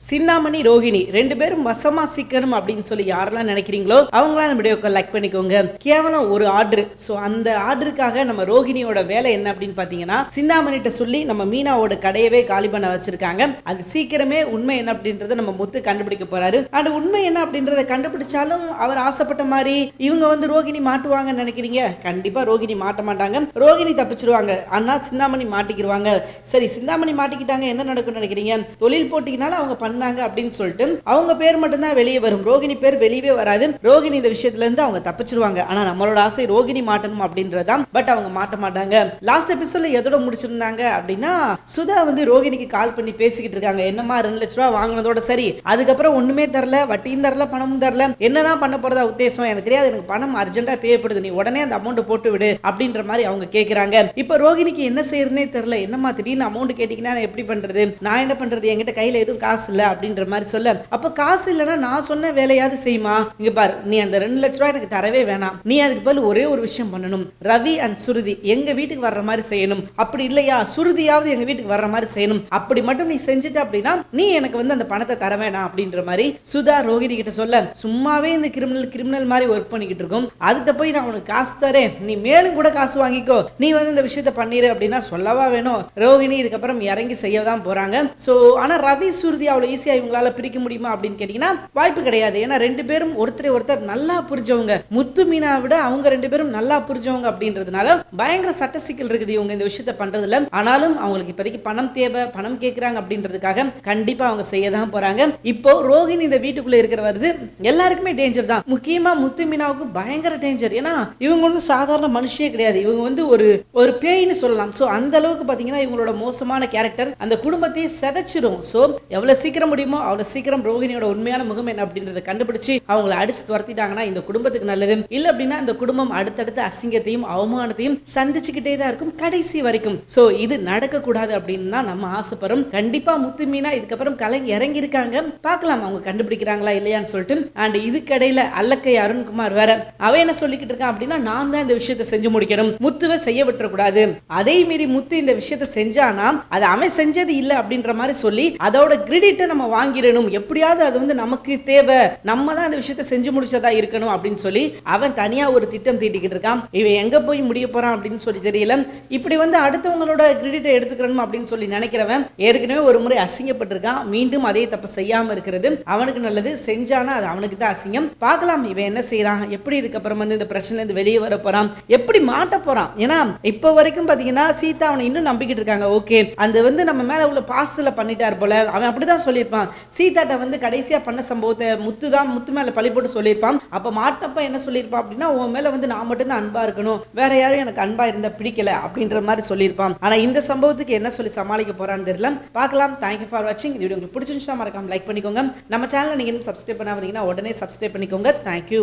சிந்தாமணி ரோகிணி 2 பேரும் வசமா சிக்கணும் அப்படின்னு சொல்லி யாரெல்லாம் நினைக்கிறீங்களோ அவங்களாம் நம்ம வீடியோக்கு லைக் பண்ணிக்கோங்க. கேவலம் ஒரு ஆர்டர். ஸோ அந்த ஆர்டருக்காக நம்ம ரோகிணியோட வேலை என்ன அப்படின்னு பார்த்தீங்கன்னா, சிந்தாமணிட்ட சொல்லி நம்ம மீனாவோட கடையவே காலி பண்ண வச்சிருக்காங்க. அது சீக்கிரமே உண்மை என்ன அப்படின்றத நம்ம முத்து கண்டுபிடிக்க போறாரு. அந்த உண்மை என்ன அப்படின்றத கண்டுபிடிச்சாலும் அவர் ஆசைப்பட்ட மாதிரி இவங்க வந்து ரோகிணி மாட்டுவாங்கன்னு நினைக்கிறீங்க? கண்டிப்பா ரோகிணி மாட்ட மாட்டாங்க. ரோகிணி தப்பிச்சிருவாங்க. ஆனா சிந்தாமணி மாட்டிக்கிடுவாங்க. சரி, சிந்தாமணி மாட்டிக்கிட்டாங்க, என்ன நடக்கும்னு நினைக்கிறீங்க? தொழில் போட்டினால அவங்க பண்ணாங்க அப்படின்னு சொல்லிட்டு அவங்க பேர் மட்டும் தான் வெளியே வரும். ரோகிணி பேர் வெளியவே வராது. ரோகிணி இந்த விஷயத்துல இருந்து அவங்க தப்பிச்சிருவாங்க. ஆனா நம்மளோட ஆசை ரோகிணி மாட்டணும் அப்படின்றதான். பட் அவங்க மாட்ட மாட்டாங்க. லாஸ்ட் எபிசோட்ல எதோட முடிச்சிருந்தாங்க அப்படின்னா, சுதா வந்து ரோகிணிக்கு கால் பண்ணி பேசிக்கிட்டு இருக்காங்க. என்னமா 2 லட்ச ரூபா வாங்கினதோட சரி, அதுக்கப்புறம் ஒண்ணுமே தரல, வட்டியும் தரல, பணமும் தரல, என்னதான் பண்ண போறதா உத்தேசம் எனக்கு தெரியாது, எனக்கு பணம் அர்ஜென்ட்டா தேவைப்படுது, நீ உடனே அந்த அமௌண்ட் போட்டு விடு அப்படின்ற மாதிரி அவங்க கேக்குறாங்க. இப்ப ரோகிணிக்கு என்ன செய்யறதுனே தெரியல. என்னமா திடீர்னு அமௌண்ட் கேட்டீங்கன்னா எப்படி பண்றது, நான் என்ன பண்றது, என்கிட்ட கையில எதுவும் காசு இல்ல அப்படின்ற மாதிரி சொல்ல, அப்ப காசு இல்லைன்னா நான் சொன்ன வேலையாவது செய்யுமா, இங்க பாரு, நீ அந்த 2 லட்ச ரூபாய் எனக்கு தரவே வேணாம், நீ அதுக்கு பதில் ஒரே ஒரு விஷயம் பண்ணணும், ரவி அண்ட் சுருதி எங்க வீட்டுக்கு வர்ற மாதிரி செய்யணும், அப்படி இல்லையா சுருதியாவது எங்க வீட்டுக்கு வர்ற மாதிரி செய்யணும், அப்படி மட்டும் நீ செஞ்சுட்ட அப்படின்னா நீ எனக்கு வந்து அந்த பணத்தை தர வேணாம் அப்படின்ற மாதிரி சுதா ரோகிணி கிட்ட சொல்ல, சும்மாவே இந்த கிரிமினல் மாதிரி ஒர்க் பண்ணிக்கிட்டு இருக்கும், அதுகிட்ட போய் நான் உனக்கு காசு தரேன், நீ மேலும் கூட காசு வாங்கிக்கோ, நீ வந்து இந்த விஷயத்த பண்ணிரு அப்படின்னா சொல்லவா வேணும். ரோகிணி இதுக்கப்புறம் இறங்கி செய்யதான் போறாங்க. சோ ஆனா ரவி சுருதி அவ்வளவு ஈஸியா இவங்களால பிரிக்க முடியுமா அப்படின்னு கேட்டீங்கன்னா வாய்ப்பு கிடையாது. ஏன்னா 2 பேரும் ஒருத்தர் நல்லா புரிஞ்சவங்க. முத்து மீனா விட அவங்க 2 பேரும் நல்லா புரிஞ்சவங்க அப்படின்றதுனால பயங்கர சட்ட சிக்கல் இருக்குது இவங்க இந்த விஷயத்த பண்றதுல. ஆனாலும் அவங்களுக்கு இப்போதைக்கு பணம் தேவை, பணம் கேட்கறாங்க அப்படின்றதுக்காக கண்டிப்பா அவங்க செய்யதான் போறாங்க. இப்போ ரோகிணி இந்த வீட்டுக்குள்ள இருக்கிற வருது எல்லாருக்குமே டேஞ்சர் தான். முக்கியமா முத்து மீனாவுக்கு பயங்கர டேஞ்சர். ஏன்னா இவங்க வந்து சாதாரண மனுஷியே கிடையாது. இவங்க வந்து ஒரு பேய்னு சொல்லலாம். சோ அந்த அளவுக்கு பாத்தீங்கன்னா இவங்களோட மோசமான கேரக்டர் அந்த குடும்பத்தையே செதைச்சிரும். சோ எவ்வளவு சீக்கிரம் முடியுமோ அவ்வளவு சீக்கிரம் ரோகிணியோட உண்மையான முகம் என்ன அப்படின்றத கண்டுபிடிச்சு அவங்களை அடிச்சு துரத்திட்டாங்கன்னா இந்த குடும்பத்துக்கு நல்லது. இல்ல அப்படின்னா இந்த குடும்பம் அடுத்தடுத்த அசிங்கத்தையும் அவமானத்தையும் சந்திச்சுக்கிட்டே தான் இருக்கும் கடைசி வரைக்கும். சோ இது நடக்க கூடாது அப்படின்னு தான் நம்ம ஆசைப்படுறோம். கண்டிப்பா முத்து மீனா இதுக்கப்புறம் கலங்கி இறங்கி இருக்காங்க. பார்க்கலாம் அவங்க கண்டுபிடிக்கிறாங்களா இல்லையான்னு சொல்லிட்டு. அண்ட் இதுக்கடையில அல்லக்கை அருண்குமார் வேற அவன் என்ன சொல்லிக்கிட்டு இருக்கான் அப்படின்னா, நான் தான் இந்த விஷயத்தை செஞ்சு முடிக்கணும், முத்துவை செய்ய விட்டுறக்கூடாது, அதே மீறி முத்து இந்த விஷயத்தை செஞ்சானா அது அவன் செஞ்சது இல்ல அப்படின்ற மாதிரி சொல்லி அதோட கிரெடிட்டை நம்ம வாங்கிடணும், எப்படியாவது அது வந்து நமக்கு தேவை, நம்ம தான் அந்த விஷயத்தை செஞ்சு முடிச்சதா இருக்கணும் அப்படின்னு சொல்லி அவன் தனியா ஒரு திட்டம் தீட்டிக்கிட்டு இருக்கான். இவன் எங்க போய் முடிய போறான் அப்படின்னு சொல்லி தெரியல. இப்படி வந்து அடுத்தவங்களோட கிரெடிட்டை எடுத்துக்கணும் அப்படின்னு சொல்லி நினைக்கிறவன் ஏற்கனவே ஒரு முறை அசிங்கப்பட்டிருக்கான். மீண்டும் அதே தப்பு செய்யாம இருக்கிறது அவனுக்கு நல்லது. செஞ்சானா அது அவனுக்கு தான் அசிங்கம். பார்க்கலாம் இவன் என்ன செய்யறான், எப்படி இதுக்கப்புறம் வந்து இந்த பிரச்சனை இருந்து வெளியே வர போறான், எப்படி மாட்ட போறான். ஏன்னா இப்ப வரைக்கும் பாத்தீங்கன்னா சீதா அவனை இன்னும் நம்பிக்கிட்டு இருக்காங்க. ஓகே அந்த வந்து நம்ம மேல உள்ள பாசத்துல பண்ணிட்டார் போல, அவன் அப்படிதான் சொல்லியிருப்பான். சீதாட்ட வந்து கடைசியா பண்ண சம்பவத்தை முத்து மேல பழி போட்டு சொல்லியிருப்பான். அப்ப மாட்டப்ப என்ன சொல்லியிருப்பான் அப்படின்னா, உன் மேல வந்து நான் மட்டும் தான் அன்பா இருக்கணும், வேற யாரும் எனக்கு அன்பா இருந்தா பிடிக்கல அப்படின்ற மாதிரி சொல்லியிருப்பான். ஆனா இந்த சம்பவத்துக்கு என்ன சொல்லி சமாளிக்க போறான்னு தெரியல. பார்க்கலாம். தேங்க்யூ ஃபார் வாட்சிங். இந்த வீடியோ உங்களுக்கு பிடிச்சிருந்துச்சுன்னா மறக்காம லைக் பண்ணிக்கோங்க. நம்ம சேனலை நீங்க இன்னும் சப்ஸ்கிரைப் பண்ணாதீங்கன்னா உடனே சப்ஸ்கிரைப் பண்ணிக்கோங்க. தேங்க்யூ.